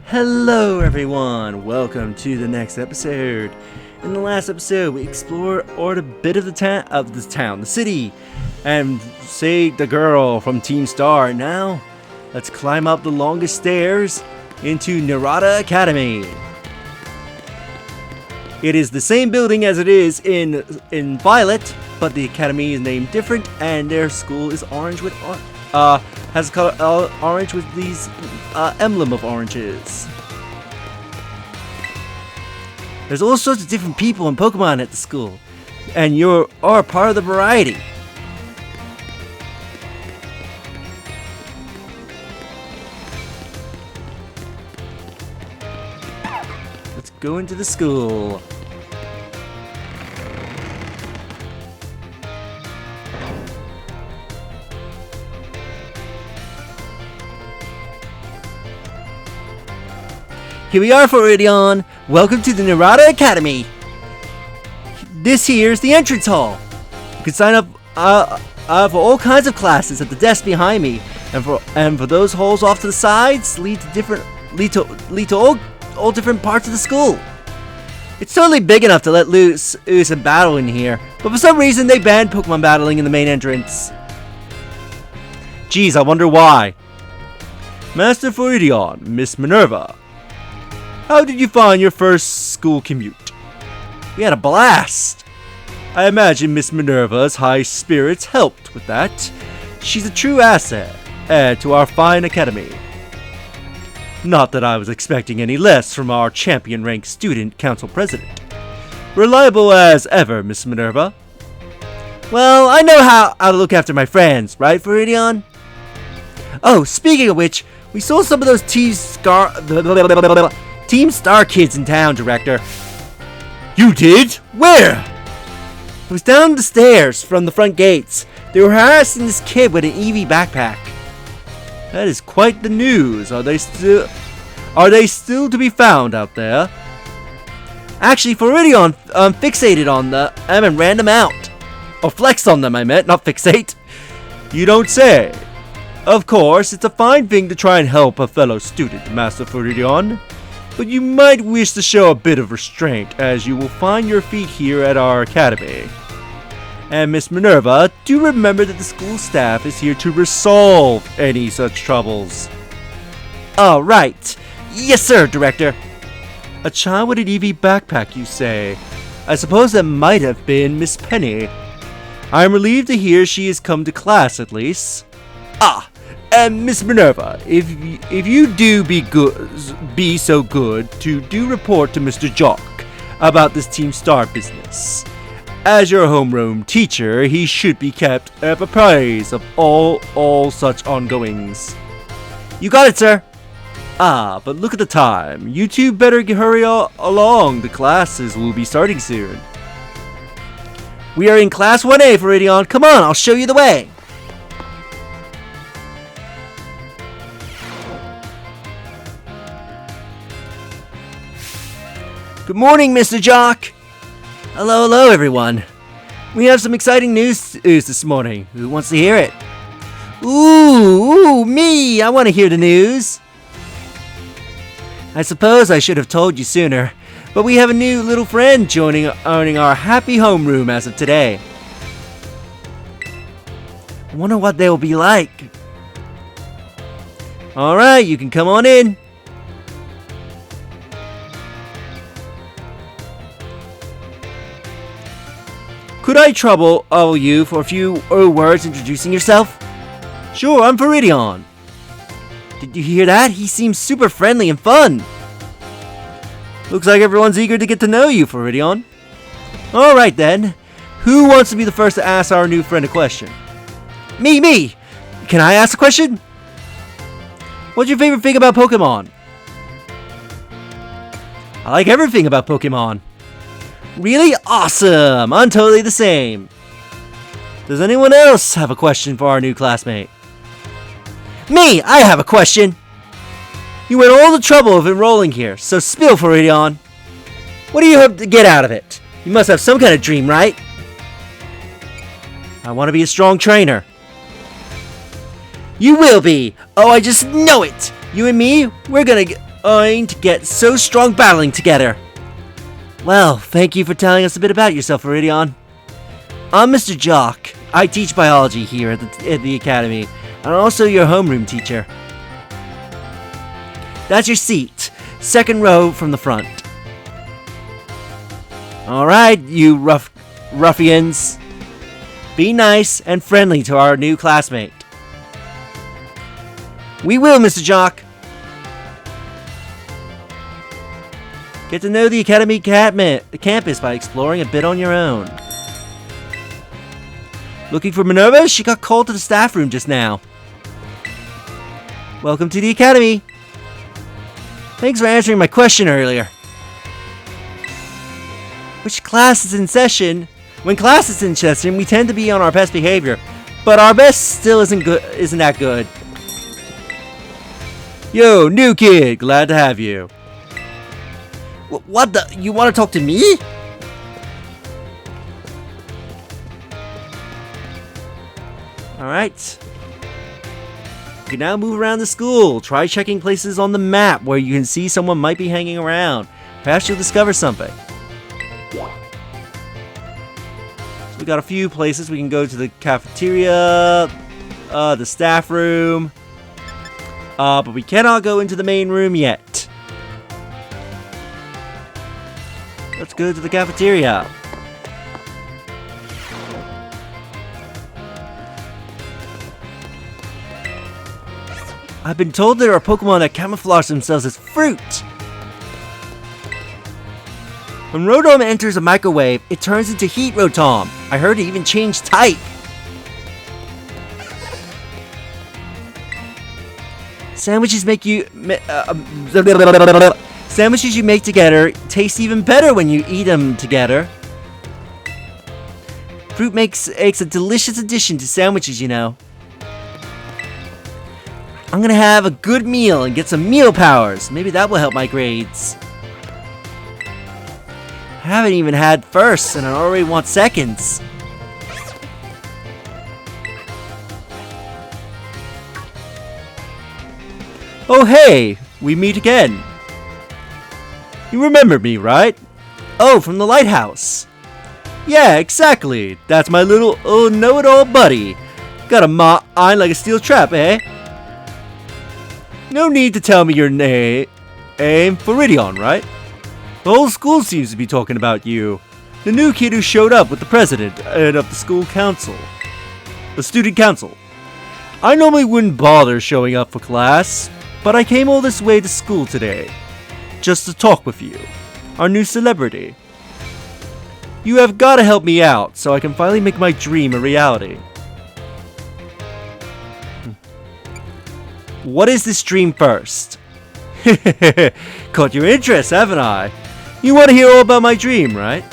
Hello everyone, welcome to the next episode. In the last episode, we explored a bit of the city, and saved the girl from Team Star. Now, let's climb up the longest stairs into Naranja Academy. It is the same building as it is in Violet, but the academy is named different, and their school is orange with has color orange with these emblem of oranges. There's all sorts of different people and Pokemon at the school, and you are part of the variety. Let's go into the school. Here we are, Floridion. Welcome to the Naranja Academy. This here's the entrance hall. You can sign up for all kinds of classes at the desk behind me, and for those holes off to the sides lead to all different parts of the school. It's totally big enough to let loose and battle in here, but for some reason they banned Pokemon battling in the main entrance. Geez, I wonder why. Master Floridion, Miss Minerva. How did you find your first school commute? We had a blast. I imagine Miss Minerva's high spirits helped with that. She's a true asset to our fine academy. Not that I was expecting any less from our champion-ranked student council president. Reliable as ever, Miss Minerva. Well, I know how to look after my friends, right, Floridion? Oh, speaking of which, we saw some of those Team Star kids in town, Director. You did? Where? It was down the stairs from the front gates. They were harassing this kid with an EV backpack. That is quite the news. Are they still to be found out there? Actually, Floridion fixated on them and ran them out. Or flexed on them, I meant, not fixate. You don't say. Of course, it's a fine thing to try and help a fellow student, Master Floridion. But you might wish to show a bit of restraint, as you will find your feet here at our academy. And Miss Minerva, do remember that the school staff is here to resolve any such troubles. All right. Yes, sir, Director. A child with an EV backpack, you say? I suppose that might have been Miss Penny. I am relieved to hear she has come to class, at least. And Miss Minerva, if you do be so good to do report to Mr. Jock about this Team Star business. As your homeroom teacher, he should be kept apprised of all such ongoings. You got it, sir. But look at the time. You two better hurry along. The classes will be starting soon. We are in Class 1A, Floridion. Come on, I'll show you the way. Good morning, Mr. Jock. Hello, everyone. We have some exciting news this morning. Who wants to hear it? Ooh, me. I want to hear the news. I suppose I should have told you sooner, but we have a new little friend joining our happy homeroom as of today. I wonder what they will be like. All right, you can come on in. Could I trouble you for a few words introducing yourself? Sure, I'm Floridion. Did you hear that? He seems super friendly and fun. Looks like everyone's eager to get to know you, Floridion. Alright then. Who wants to be the first to ask our new friend a question? Me! Can I ask a question? What's your favorite thing about Pokemon? I like everything about Pokemon. Really awesome! I'm totally the same. Does anyone else have a question for our new classmate? Me! I have a question! You went all the trouble of enrolling here, so spill, Floridion. What do you hope to get out of it? You must have some kind of dream, right? I want to be a strong trainer. You will be! Oh, I just know it! You and me, we're gonna going to get so strong battling together. Well, thank you for telling us a bit about yourself, Viridion. I'm Mr. Jock. I teach biology here at the Academy, and also your homeroom teacher. That's your seat. Second row from the front. Alright, you ruffians. Be nice and friendly to our new classmate. We will, Mr. Jock. Get to know the Academy campus by exploring a bit on your own. Looking for Minerva? She got called to the staff room just now. Welcome to the Academy. Thanks for answering my question earlier. Which class is in session? When class is in session, we tend to be on our best behavior, but our best still isn't that good. Yo, new kid, glad to have you. What the? You want to talk to me? Alright. You can now move around the school. Try checking places on the map where you can see someone might be hanging around. Perhaps you'll discover something. So we got a few places. We can go to the cafeteria, the staff room, but we cannot go into the main room yet. Let's go to the cafeteria. I've been told there are Pokemon that camouflage themselves as fruit. When Rotom enters a microwave, it turns into Heat Rotom. I heard it even changed type. Sandwiches you make together taste even better when you eat them together. Fruit makes a delicious addition to sandwiches, you know. I'm gonna have a good meal and get some meal powers. Maybe that will help my grades. I haven't even had firsts and I already want seconds. Oh hey, we meet again. You remember me, right? Oh, from the lighthouse. Yeah, exactly. That's my little know-it-all buddy. Got a eye like a steel trap, eh? No need to tell me your name. Viridion, right? The whole school seems to be talking about you. The new kid who showed up with the president of the school council. The student council. I normally wouldn't bother showing up for class, but I came all this way to school today. Just to talk with you. Our new celebrity. You have got to help me out so I can finally make my dream a reality. What is this dream first? Caught your interest, haven't I? You want to hear all about my dream, right?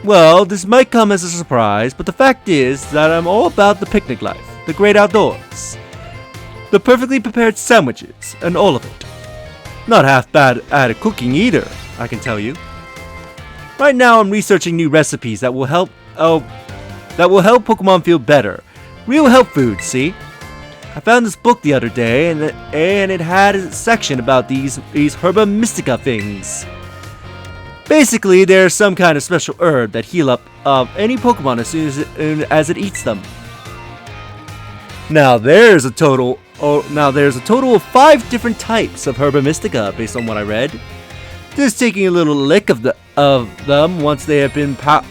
Well, this might come as a surprise, but the fact is that I'm all about the picnic life, the great outdoors. The perfectly prepared sandwiches, and all of it. Not half bad at cooking either, I can tell you. Right now I'm researching new recipes that will help Pokemon feel better. Real health food, see? I found this book the other day, and it had a section about these Herba Mystica things. Basically, they're some kind of special herb that heal up any Pokemon as soon as it eats them. Now there's a total of 5 different types of Herba Mystica, based on what I read. Just taking a little lick of them once they have been powdered,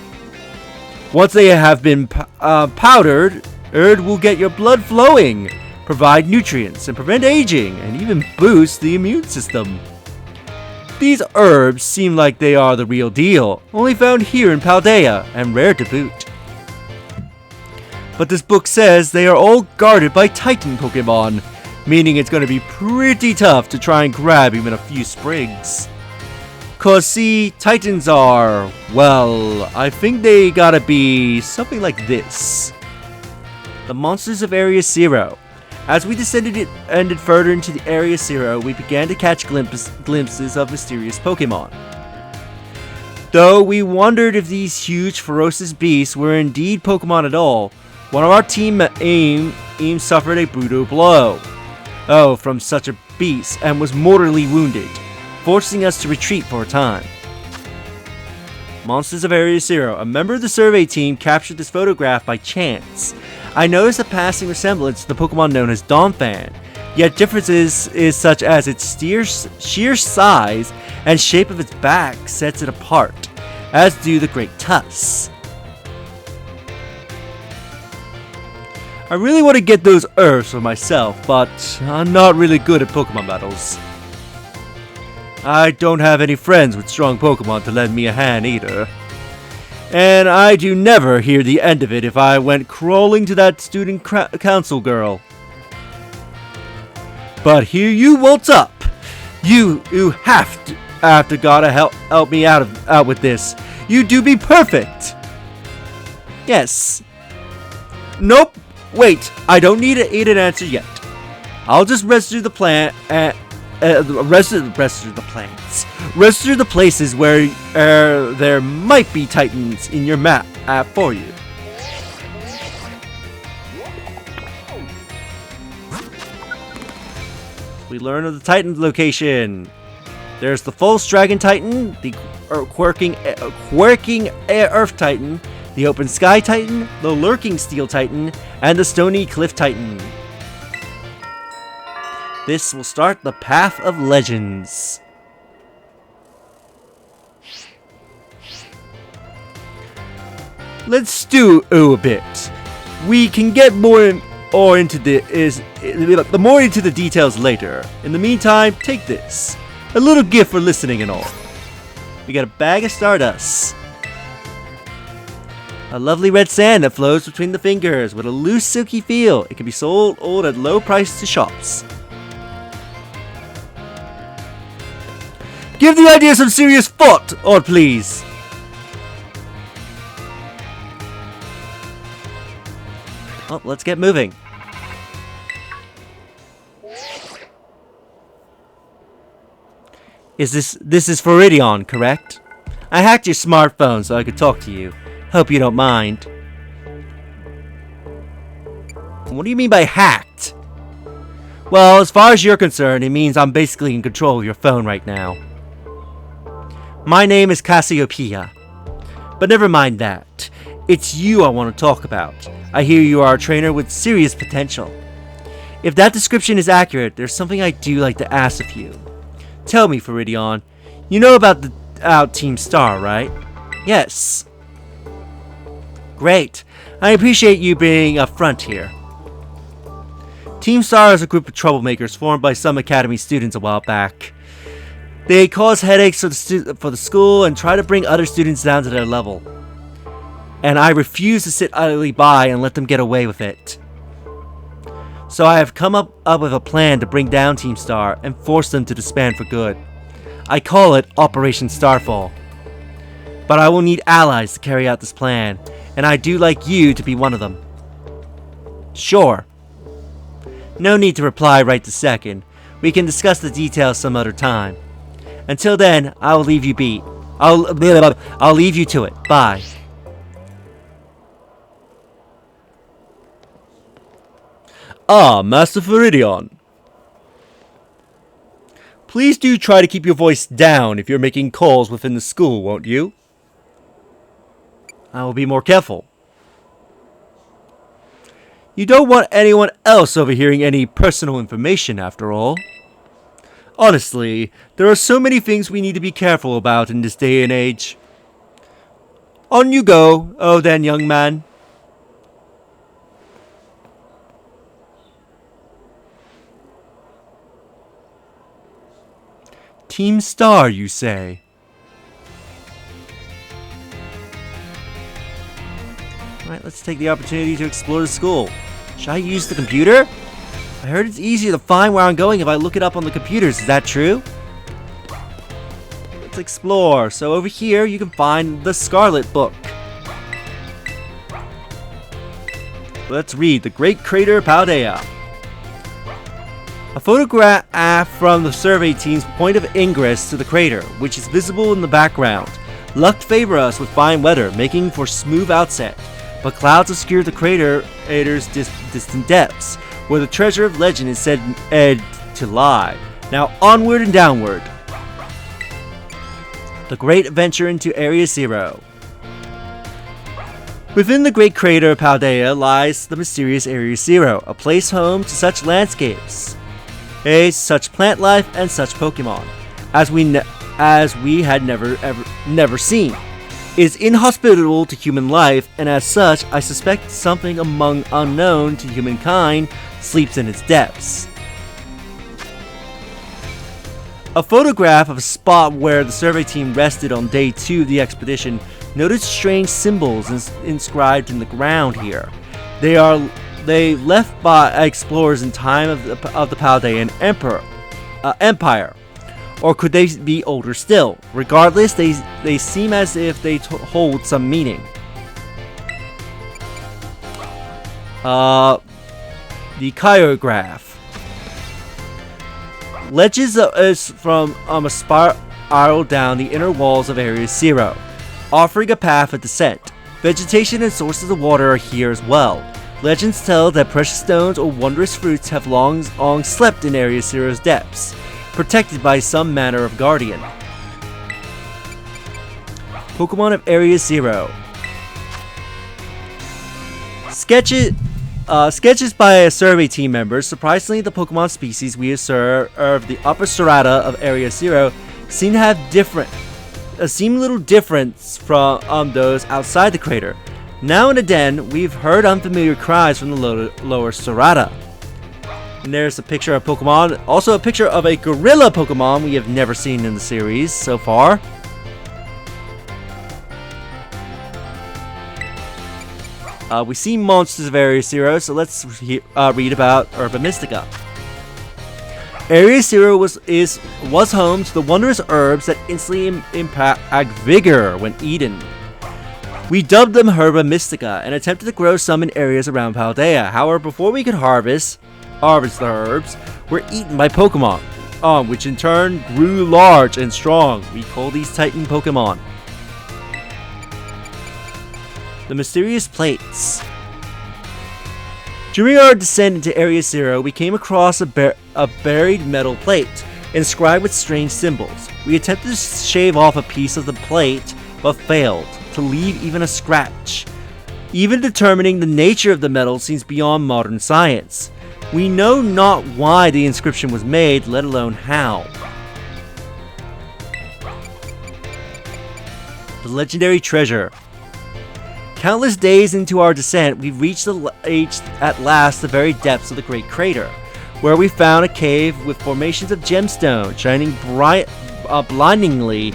will get your blood flowing. Provide nutrients and prevent aging, and even boost the immune system. These herbs seem like they are the real deal, only found here in Paldea, and rare to boot. But this book says they are all guarded by Titan Pokemon, meaning it's going to be pretty tough to try and grab even a few sprigs. Cause see, Titans are, well, I think they gotta be something like this. The monsters of Area Zero. As we descended further into the Area Zero, we began to catch glimpses of mysterious Pokemon. Though we wondered if these huge, ferocious beasts were indeed Pokemon at all, one of our team, Aim suffered a brutal blow. Oh, from such a beast and was mortally wounded, forcing us to retreat for a time. Monsters of Area Zero. A member of the survey team captured this photograph by chance. I noticed a passing resemblance to the Pokemon known as Donphan, yet differences is such as its sheer size and shape of its back sets it apart, as do the great tusks. I really want to get those Earths for myself, but I'm not really good at Pokemon battles. I don't have any friends with strong Pokemon to lend me a hand either. And I do never hear the end of it if I went crawling to that student council girl. But here you waltz up. You have to gotta help me out with this. You do be perfect. Yes. Nope. Wait, I don't need an answer yet. I'll just register the plan. Register the places where there might be Titans in your map app for you. We learn of the Titan's location. There's the False Dragon Titan, the quirking Earth Titan, the Open Sky Titan, the Lurking Steel Titan, and the Stony Cliff Titan. This will start the Path of Legends. Let's stew a bit. We can get more into the details later. In the meantime, take this. A little gift for listening and all. We got a bag of Stardust. A lovely red sand that flows between the fingers with a loose, silky feel. It can be sold at low price to shops. Give the idea some serious thought, please. Well, let's get moving. This is Viridion, correct? I hacked your smartphone so I could talk to you. Hope you don't mind. What do you mean by hacked? Well, as far as you're concerned, it means I'm basically in control of your phone right now. My name is Cassiopeia. But never mind that. It's you I want to talk about. I hear you are a trainer with serious potential. If that description is accurate, there's something I do like to ask of you. Tell me, Viridion, you know about Team Star, right? Yes. Great. I appreciate you being upfront here. Team Star is a group of troublemakers formed by some Academy students a while back. They cause headaches for the school and try to bring other students down to their level. And I refuse to sit idly by and let them get away with it. So I have come up with a plan to bring down Team Star and force them to disband for good. I call it Operation Starfall. But I will need allies to carry out this plan, and I do like you to be one of them. Sure. No need to reply right this second. We can discuss the details some other time. Until then, I will leave you be. I'll leave you to it. Bye. Ah, Master Viridion. Please do try to keep your voice down if you're making calls within the school, won't you? I will be more careful. You don't want anyone else overhearing any personal information, after all. Honestly, there are so many things we need to be careful about in this day and age. On you go, oh then, young man. Team Star, you say? Alright, let's take the opportunity to explore the school. Should I use the computer? I heard it's easier to find where I'm going if I look it up on the computers. Is that true? Let's explore. So over here, you can find the Scarlet book. Let's read The Great Crater Paldea. A photograph from the survey team's point of ingress to the crater, which is visible in the background. Luck favor us with fine weather, making for smooth outset, but clouds obscure the crater's distant depths, where the treasure of legend is said to lie. Now onward and downward. The great adventure into Area Zero. Within the great crater of Paldea lies the mysterious Area Zero, a place home to such landscapes, such plant life, and such Pokemon as we had never seen. It is inhospitable to human life, and as such, I suspect something among unknown to humankind sleeps in its depths. A photograph of a spot where the survey team rested on day 2 of the expedition noted strange symbols inscribed in the ground here. They left by explorers in time of the Paldean Empire. Or could they be older still? Regardless, they seem as if they hold some meaning. The chirograph. Ledges is from a spiral down the inner walls of Area Zero, offering a path of descent. Vegetation and sources of water are here as well. Legends tell that precious stones or wondrous fruits have long slept in Area Zero's depths, protected by some manner of guardian. Pokemon of Area Zero. Sketches by a survey team member. Surprisingly, the Pokemon species we observe the upper strata of Area Zero seem to have little difference from those outside the crater. Now and then, we've heard unfamiliar cries from the lower strata. And there's a picture of Pokemon, also a picture of a gorilla Pokemon we have never seen in the series so far. We see monsters of Area Zero, so let's read about Herba Mystica. Area Zero was home to the wondrous herbs that instantly impact vigor when eaten. We dubbed them Herba Mystica and attempted to grow some in areas around Paldea. However, before we could harvest the herbs, were eaten by Pokemon, which in turn grew large and strong. We call these Titan Pokemon. The mysterious plates. During our descent into Area Zero, we came across a buried metal plate, inscribed with strange symbols. We attempted to shave off a piece of the plate, but failed to leave even a scratch. Even determining the nature of the metal seems beyond modern science. We know not why the inscription was made, let alone how. The legendary treasure. Countless days into our descent, we reached at last the very depths of the Great Crater, where we found a cave with formations of gemstones shining blindingly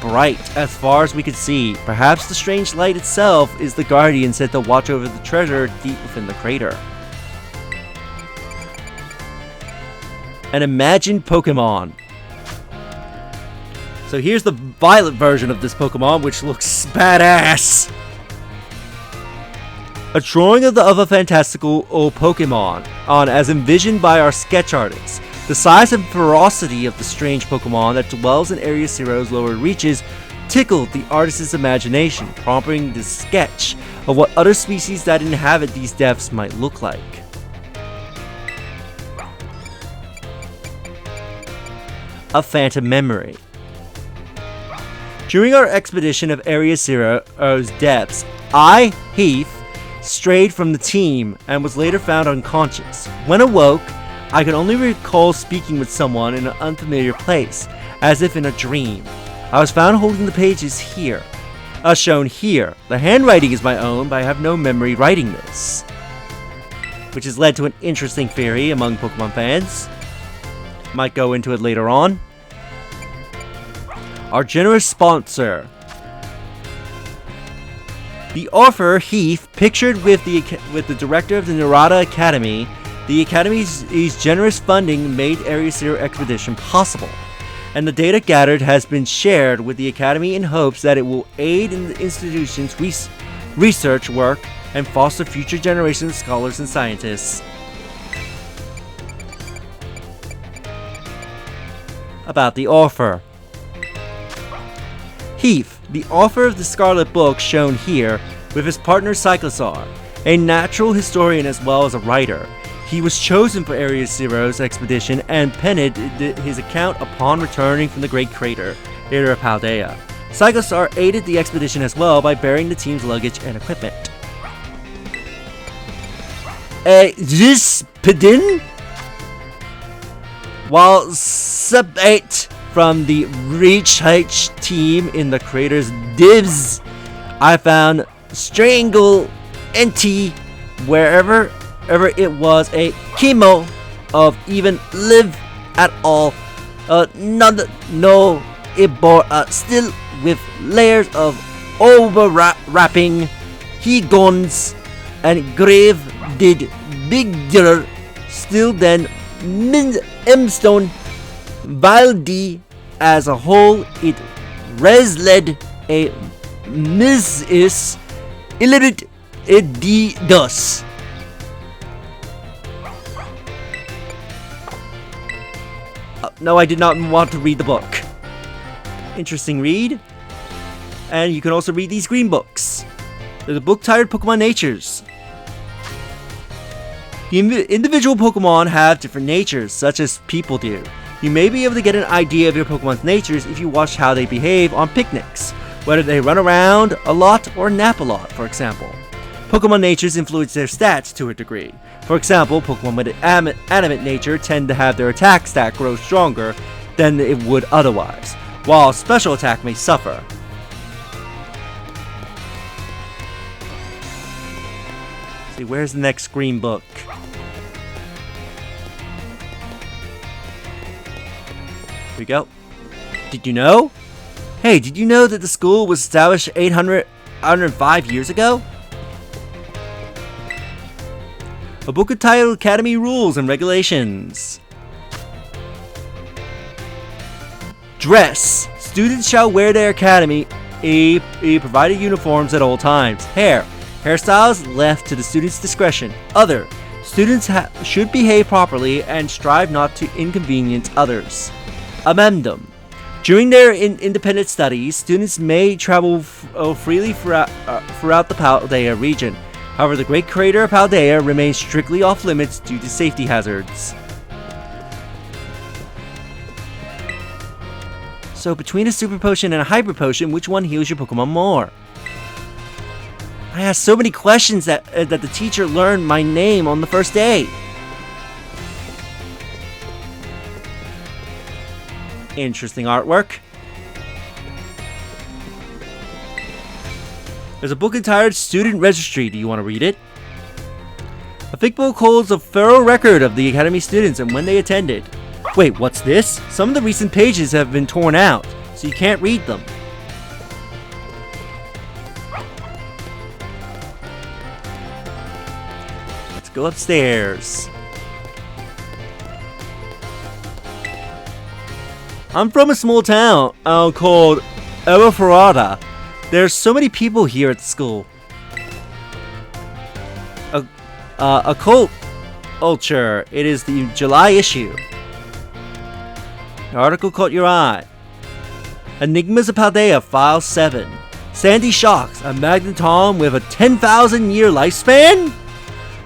bright as far as we could see. Perhaps the strange light itself is the guardian set to watch over the treasure deep within the crater. An imagined Pokemon. So here's the violet version of this Pokemon, which looks badass. A drawing of a fantastical Pokemon, as envisioned by our sketch artists. The size and ferocity of the strange Pokemon that dwells in Area Zero's lower reaches tickled the artist's imagination, prompting the sketch of what other species that inhabit these depths might look like. A phantom memory. During our expedition of Area Zero's depths, Heath, strayed from the team and was later found unconscious. When awoke, I could only recall speaking with someone in an unfamiliar place, as if in a dream. I was found holding the pages here, shown here. The handwriting is my own, but I have no memory writing this. Which has led to an interesting theory among Pokemon fans. Might go into it later on. Our generous sponsor. The author, Heath, pictured with the director of the Naranja Academy. The Academy's generous funding made Area Zero expedition possible, and the data gathered has been shared with the Academy in hopes that it will aid in the institution's research work and foster future generations of scholars and scientists. About the author. Heath, the author of the Scarlet book shown here, with his partner Cyclosaur, a natural historian as well as a writer. He was chosen for Area Zero's expedition and penned his account upon returning from the Great Crater of Paldea. Cyclostar aided the expedition as well by bearing the team's luggage and equipment. This Pedin? While sub-8 from the research team in the crater's divs, I found Strangle Enti wherever it was a chemo of even live at all. No, it bore still with layers of overwrapping. He guns and grave did bigger still than Mstone Valdi as a whole. It resled a misis illiterate dos. No, I did not want to read the book. Interesting read. And you can also read these green books. There's a book titled Pokemon Natures. The individual Pokemon have different natures, such as people do. You may be able to get an idea of your Pokemon's natures if you watch how they behave on picnics, whether they run around a lot or nap a lot, for example. Pokemon natures influence their stats to a degree. For example, Pokemon with an animate nature tend to have their attack stat grow stronger than it would otherwise, while special attack may suffer. See, where's the next green book? Here we go. Did you know? Hey, did you know that the school was established 805 years ago? A book entitled Academy Rules and Regulations. Dress. Students shall wear their academy provided uniforms at all times. Hairstyles left to the student's discretion. Other. Students should behave properly and strive not to inconvenience others. Amendum. During their independent studies, students may travel freely throughout the Paldea region. However, the Great Crater of Paldea remains strictly off limits due to safety hazards. So between a Super Potion and a Hyper Potion, which one heals your Pokemon more? I asked so many questions that the teacher learned my name on the first day. Interesting artwork. There's a book entitled Student Registry. Do you want to read it? A thick book holds a thorough record of the Academy students and when they attended. Wait, what's this? Some of the recent pages have been torn out, so you can't read them. Let's go upstairs. I'm from a small town called Everforada. There's so many people here at the school. Occult Culture. It is the July issue. The article caught your eye. Enigmas of Paldea, File 7. Sandy Shocks, a magneton with a 10,000 year lifespan?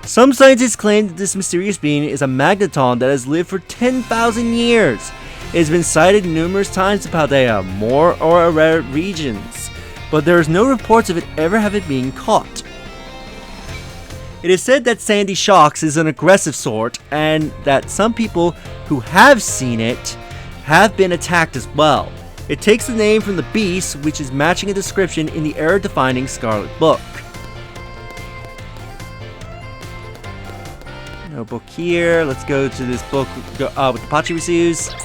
Some scientists claim that this mysterious being is a magneton that has lived for 10,000 years. It has been sighted numerous times in Paldea, more or rare regions, but there is no reports of it ever having been caught. It is said that Sandy Shocks is an aggressive sort, and that some people who have seen it have been attacked as well. It takes the name from the beast, which is matching a description in the era-defining Scarlet book. No book here. Let's go to this book with the Pachirisus.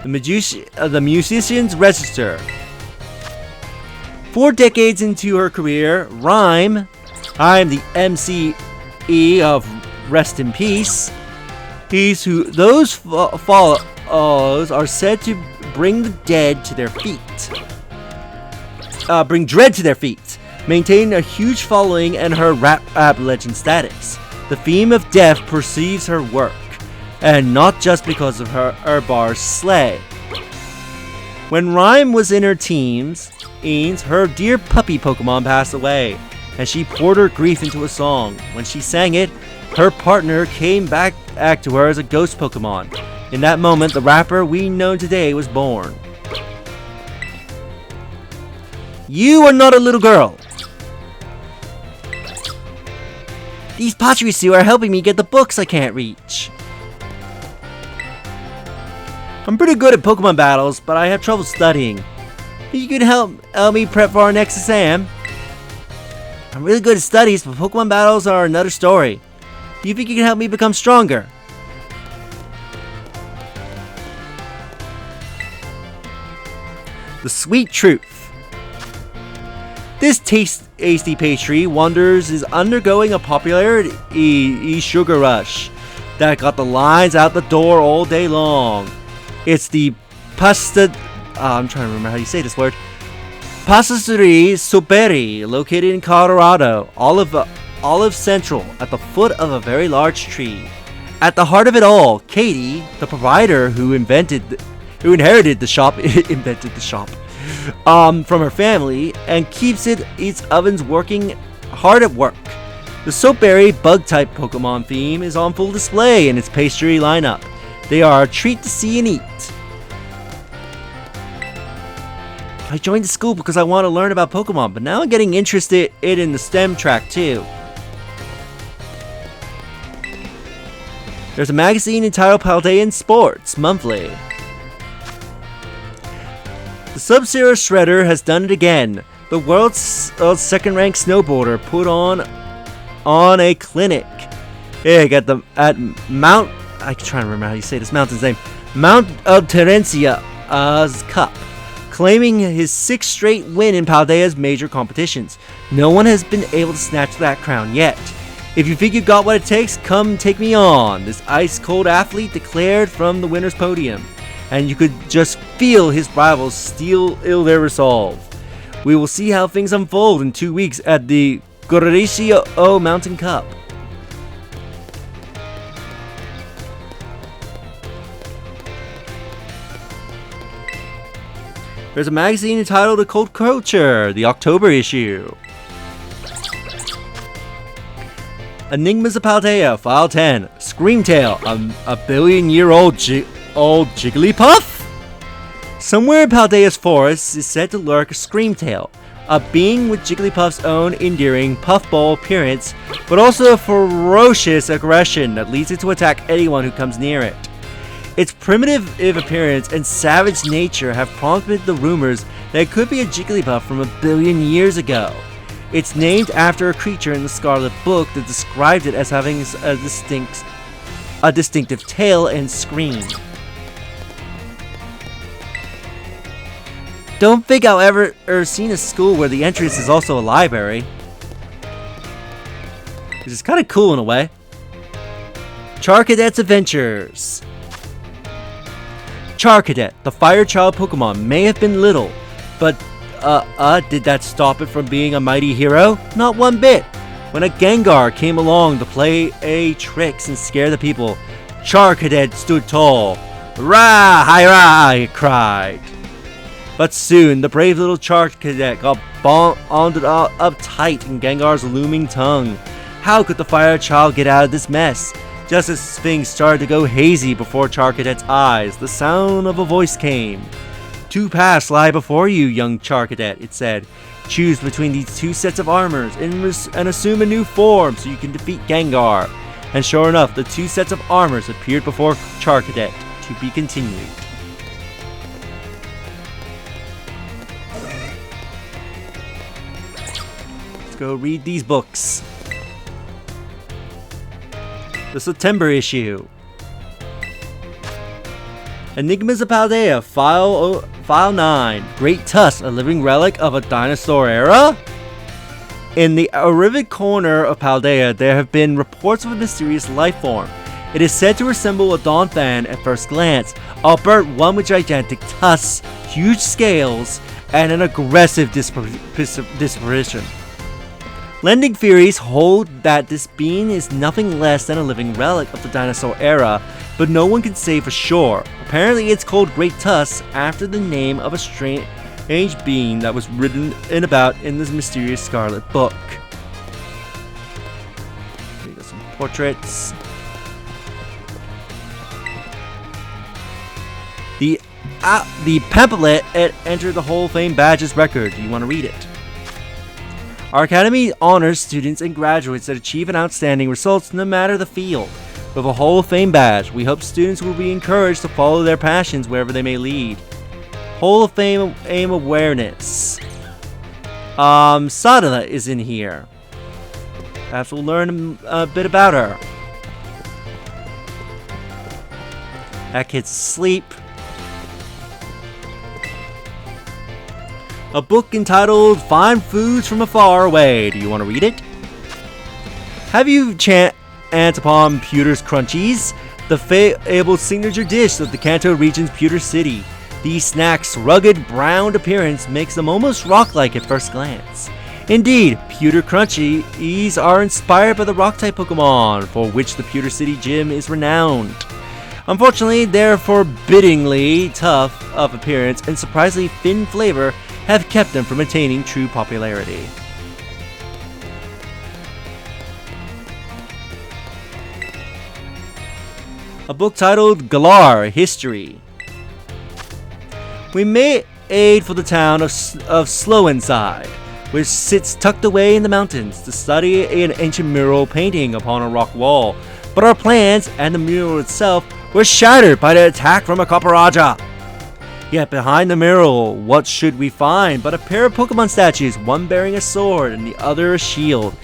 The Musician's Register. 4 decades into her career, Rhyme, I'm the MCE of Rest in Peace. Those follows are said to bring the dead to their feet. Bring dread to their feet. Maintain a huge following and her rap legend status. The theme of death perceives her work, and not just because of her Urbar's slay. When Rhyme was in her teens, her dear puppy Pokemon passed away, and she poured her grief into a song. When she sang it, her partner came back to her as a ghost Pokemon. In that moment, the rapper we know today was born. You are not a little girl. These Pachirisu are helping me get the books I can't reach. I'm pretty good at Pokemon battles, but I have trouble studying. You could help me prep for our next exam. I'm really good at studies, but Pokemon battles are another story. Do you think you can help me become stronger? The sweet truth. This tasty pastry wonders is undergoing a popularity sugar rush that got the lines out the door all day long. It's the pasta. I'm trying to remember how you say this word. Pastisserie Superi, located in Colorado, Olive Central, at the foot of a very large tree. At the heart of it all, Katie, the proprietor who inherited the shop, from her family, and keeps its ovens working hard at work. The Soapberry bug-type Pokemon theme is on full display in its pastry lineup. They are a treat to see and eat. I joined the school because I want to learn about Pokemon, but now I'm getting interested in the STEM track too. There's a magazine entitled Paldean Sports Monthly. The Sub-Zero Shredder has done it again. The world's second-ranked snowboarder put on a clinic. Yeah, at Mount. I'm trying to remember how you say this mountain's name. Mount Terencia's Cup, claiming his 6th straight win in Paldea's major competitions. No one has been able to snatch that crown yet. If you think you got what it takes, come take me on, this ice-cold athlete declared from the winner's podium. And you could just feel his rivals steel their resolve. We will see how things unfold in 2 weeks at the Gorisio Mountain Cup. There's a magazine entitled Occult Culture, the October issue. Enigmas of Paldea, File 10. Screamtail, a billion-year-old Jigglypuff? Somewhere in Paldea's forest is said to lurk a Screamtail, a being with Jigglypuff's own endearing puffball appearance, but also a ferocious aggression that leads it to attack anyone who comes near it. Its primitive appearance and savage nature have prompted the rumors that it could be a Jigglypuff from a billion years ago. It's named after a creature in the Scarlet Book that described it as having a distinctive tail and scream. Don't think I'll ever seen a school where the entrance is also a library. Which is kind of cool in a way. Charcadet's Adventures. Charcadet, the fire child Pokemon, may have been little, but did that stop it from being a mighty hero? Not one bit. When a Gengar came along to play tricks and scare the people, Charcadet stood tall. Rah! Hi-rah! He cried. But soon, the brave little Charcadet got bonded up tight in Gengar's looming tongue. How could the fire child get out of this mess? Just as things started to go hazy before Charcadet's eyes, the sound of a voice came. 2 paths lie before you, young Charcadet, it said. Choose between these 2 sets of armors and assume a new form so you can defeat Gengar. And sure enough, the 2 sets of armors appeared before Charcadet, to be continued. Let's go read these books. The September issue. Enigmas of Paldea, File 9. Great Tusk, a living relic of a dinosaur era? In the Arivid corner of Paldea, there have been reports of a mysterious life form. It is said to resemble a Donphan at first glance, albeit one with gigantic tusks, huge scales, and an aggressive disposition. Lending theories hold that this being is nothing less than a living relic of the dinosaur era, but no one can say for sure. Apparently it's called Great Tusk after the name of a strange being that was written about in this mysterious Scarlet Book. We got some portraits. The pamphlet entered the Hall of Fame badges record. Do you want to read it? Our Academy honors students and graduates that achieve an outstanding results no matter the field. With a Hall of Fame badge, we hope students will be encouraged to follow their passions wherever they may lead. Hall of Fame aim awareness. Sadala is in here. Perhaps we'll learn a bit about her. That kid's asleep. A book entitled Find Foods from Afar Away. Do you want to read it? Have you chanced upon Pewter's Crunchies, the fabled signature dish of the Kanto region's Pewter City? These snacks' rugged, browned appearance makes them almost rock-like at first glance. Indeed, Pewter Crunchies are inspired by the rock-type Pokemon, for which the Pewter City gym is renowned. Unfortunately, their forbiddingly tough of appearance and surprisingly thin flavor have kept them from attaining true popularity. A book titled Galar History. We made aid for the town of Slowenside, which sits tucked away in the mountains, to study an ancient mural painting upon a rock wall. But our plans and the mural itself were shattered by the attack from a Copperajah. Yet behind the mural, what should we find but a pair of Pokemon statues, one bearing a sword and the other a shield.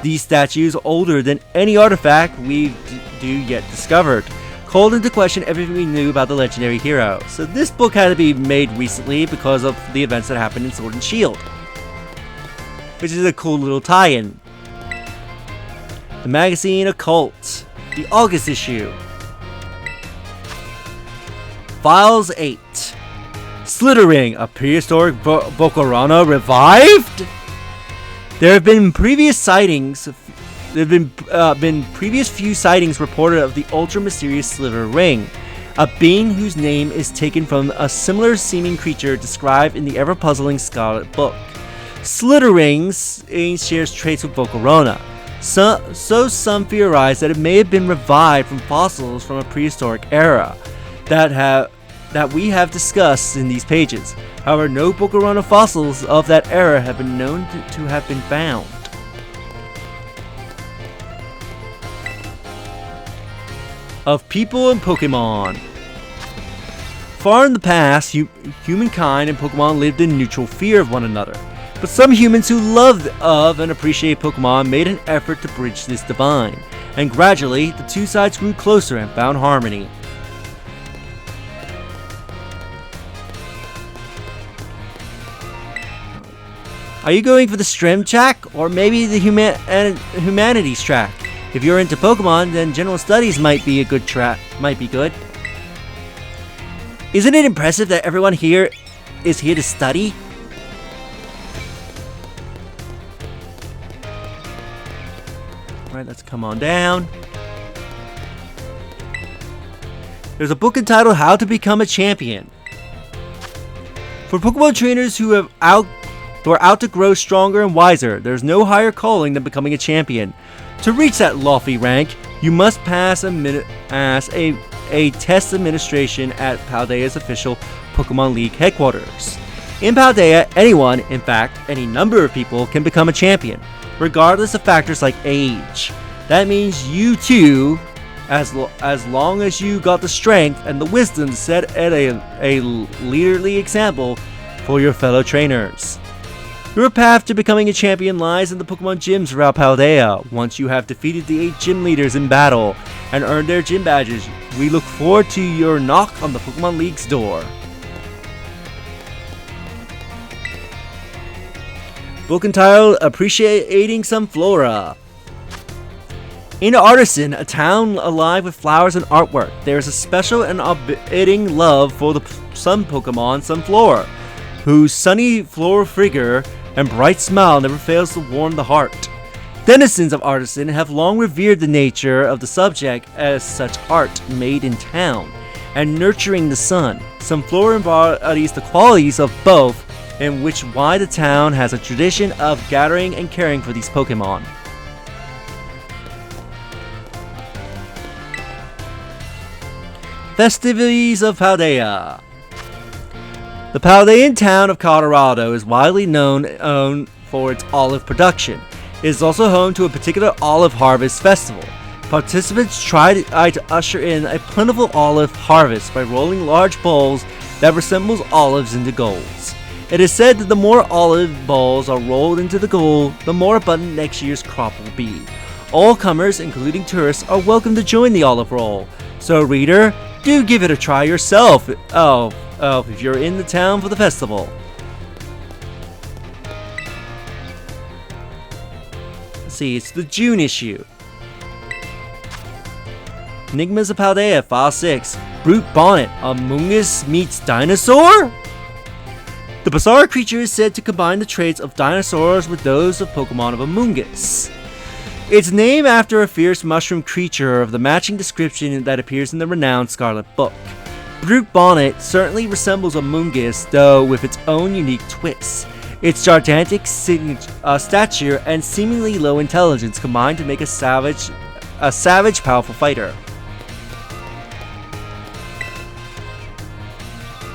These statues are older than any artifact we've yet discovered, called into question everything we knew about the legendary hero. So this book had to be made recently because of the events that happened in Sword and Shield, which is a cool little tie-in. The magazine Occult, the August issue. Files 8. Slittering, a prehistoric Volcarona revived? There have been previous sightings. There have been previous few sightings reported of the ultra-mysterious Slitter Ring, a being whose name is taken from a similar-seeming creature described in the ever-puzzling Scarlet book. Slittering shares traits with Volcarona, so some theorize that it may have been revived from fossils from a prehistoric era that we have discussed in these pages. However, no Volcarona fossils of that era have been known to have been found. Of people and Pokemon. Far in the past, humankind and Pokemon lived in mutual fear of one another. But some humans who loved and appreciate Pokemon made an effort to bridge this divide, and gradually the two sides grew closer and found harmony. Are you going for the Strength track, or maybe the Humanities track? If you're into Pokemon, then General Studies might be a good track. Might be good. Isn't it impressive that everyone here is here to study? Alright, let's come on down. There's a book entitled How to Become a Champion. For Pokemon trainers who are out to grow stronger and wiser, there's no higher calling than becoming a champion. To reach that lofty rank, you must pass a test administration at Paldea's official Pokemon League headquarters. In Paldea, anyone, in fact, any number of people can become a champion, regardless of factors like age. That means you too, as long as you got the strength and the wisdom to set a leaderly example for your fellow trainers. Your path to becoming a champion lies in the Pokemon gyms throughout Paldea. Once you have defeated the 8 gym leaders in battle and earned their gym badges, we look forward to your knock on the Pokemon League's door. Book entitled Appreciating Some Flora. In Artisan, a town alive with flowers and artwork, there is a special and abiding love for some Pokemon, Sunflora, whose sunny floral figure and bright smile never fails to warm the heart. Denizens of Artisan have long revered the nature of the subject as such art made in town, and nurturing the sun. Sunflora embodies the qualities of both, in which why the town has a tradition of gathering and caring for these Pokemon. festivities of Paldea. The Paldean town of Colorado is widely known for its olive production. It is also home to a particular olive harvest festival. Participants try to usher in a plentiful olive harvest by rolling large bowls that resembles olives into goals. It is said that the more olive balls are rolled into the goal, the more abundant next year's crop will be. All comers, including tourists, are welcome to join the olive roll. So reader, do give it a try yourself. If you're in the town for the festival. Let's see, it's the June issue. Enigmas of Paldea, File 6. Brute Bonnet, Among Us meets dinosaur? The bizarre creature is said to combine the traits of dinosaurs with those of Pokemon of Among Us. It's named after a fierce mushroom creature of the matching description that appears in the renowned Scarlet book. Brute Bonnet certainly resembles Among Us, though with its own unique twists. Its gigantic stature and seemingly low intelligence combine to make a savage, powerful fighter.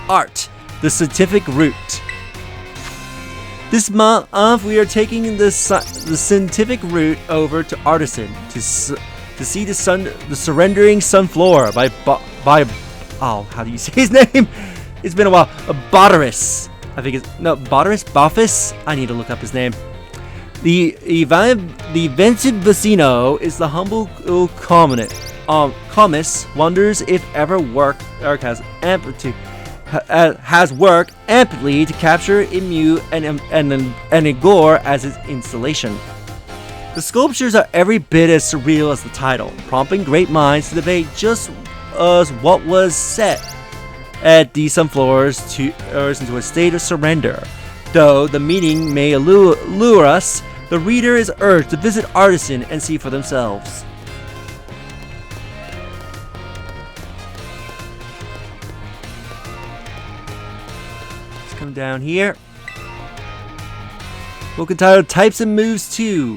Art, the scientific route. This month, we are taking the scientific route over to Artisan to see the surrendering Sunflora by how do you say his name? It's been a while. Botaris. I think it's Botaris. Boffus. I need to look up his name. The Vincent Vicino is the humble commis wonders if ever work has worked amply to capture, immue, and ignore as its installation. The sculptures are every bit as surreal as the title, prompting great minds to debate just what was set at the Sunflowers into a state of surrender. Though the meaning may lure us, the reader is urged to visit Artisan and see for themselves. Come down here. Book entitled Types and Moves 2.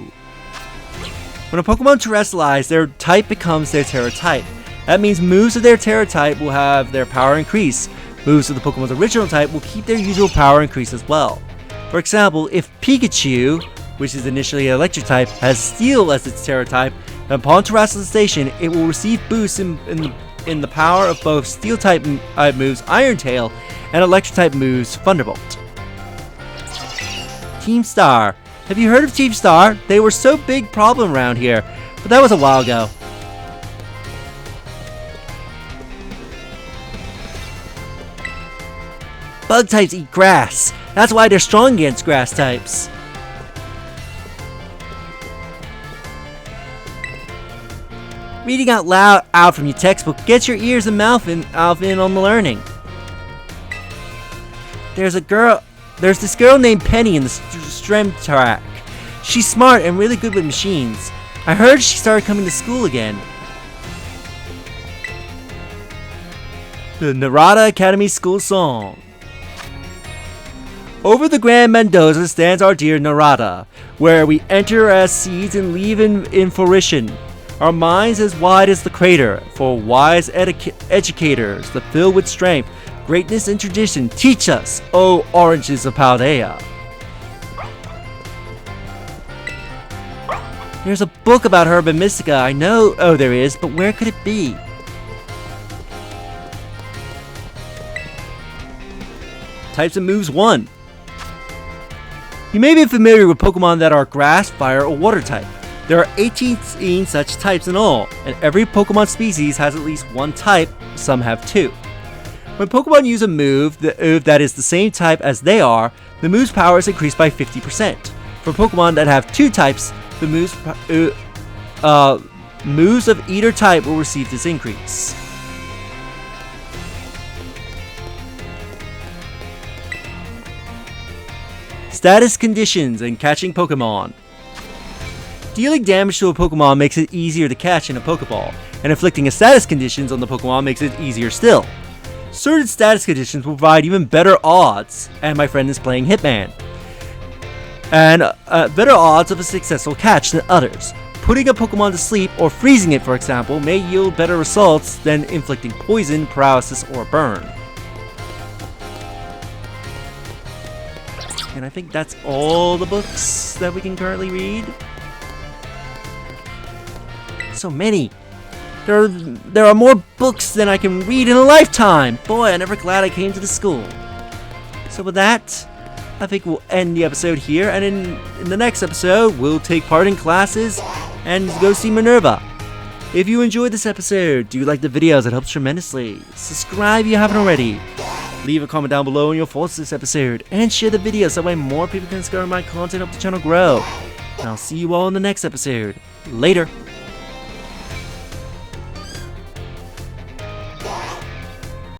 When a Pokemon terrestrializes, their type becomes their Terra type. That means moves of their Terra type will have their power increase. Moves of the Pokemon's original type will keep their usual power increase as well. For example, if Pikachu, which is initially an electric type, has Steel as its Terra type, then upon terrestrialization, it will receive boosts in the power of both Steel type moves Iron Tail and Electric type moves Thunderbolt. Team Star. Have you heard of Team Star? They were so big problem around here, but that was a while ago. Bug types eat grass. That's why they're strong against grass types. Reading out loud out from your textbook gets your ears and mouth in on the learning. There's this girl named Penny in the STEM track. She's smart and really good with machines. I heard she started coming to school again. The Naranja Academy School Song. Over the Grand Mendoza stands our dear Narada, where we enter as seeds and leave in fruition. Our minds as wide as the crater, for wise educators that fill with strength, greatness and tradition. Teach us, O oranges of Paldea. There's a book about Herba Mystica, I know. Oh, there is, but where could it be? Types and Moves 1. You may be familiar with Pokemon that are Grass, Fire, or Water type. There are 18 such types in all, and every Pokemon species has at least one type, some have two. When Pokemon use a move that is the same type as they are, the move's power is increased by 50%. For Pokemon that have two types, the moves of either type will receive this increase. Status conditions and catching Pokemon. Dealing damage to a Pokemon makes it easier to catch in a Pokeball, and inflicting a status conditions on the Pokemon makes it easier still. Certain status conditions will provide even better odds, and my friend is playing Hitman, and better odds of a successful catch than others. putting a Pokemon to sleep or freezing it, for example, may yield better results than inflicting poison, paralysis, or burn. And I think that's all the books that we can currently read. So many. There are more books than I can read in a lifetime. Boy, I'm never glad I came to the school. So with that, I think we'll end the episode here, and in the next episode, we'll take part in classes and go see Minerva. If you enjoyed this episode, do you like the videos? It helps tremendously. Subscribe if you haven't already. Leave a comment down below on your thoughts this episode, and share the video so that way more people can discover my content, help the channel grow. And I'll see you all in the next episode. Later.